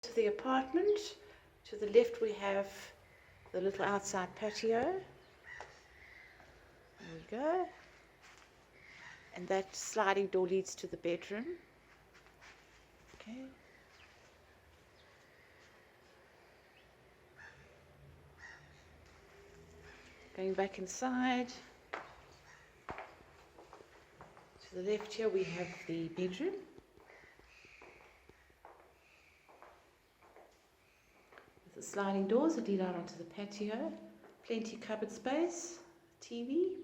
To the apartment. To the left we have the little outside patio. There we go. And that sliding door leads to the bedroom. Okay. Going back inside. To the left here we have the bedroom. With the sliding doors that lead out onto the patio. Plenty of cupboard space. TV.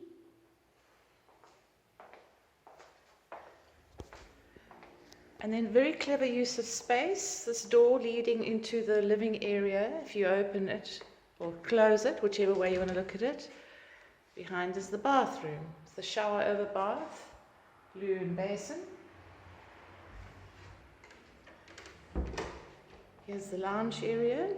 And then very clever use of space. This door leading into the living area, if you open it or close it, whichever way you want to look at it. Behind is the bathroom. It's the shower over bath, loo and basin. Here's the lounge area.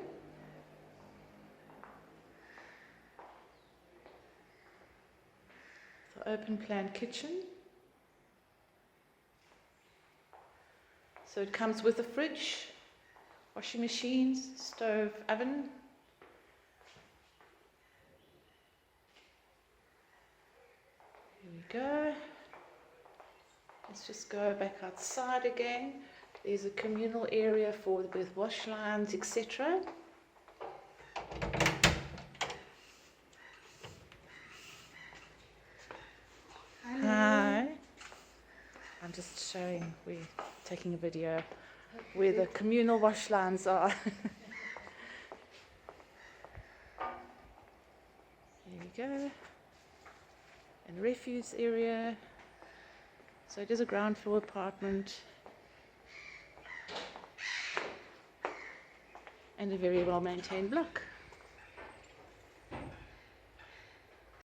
The open plan kitchen. So it comes with a fridge, washing machines, stove, oven. Here we go. Let's just go back outside again. There's a communal area with wash lines, etc. Hi. I'm just showing, we're taking a video where the communal wash lines are. There we go. And refuse area. So it is a ground floor apartment. And a very well maintained block.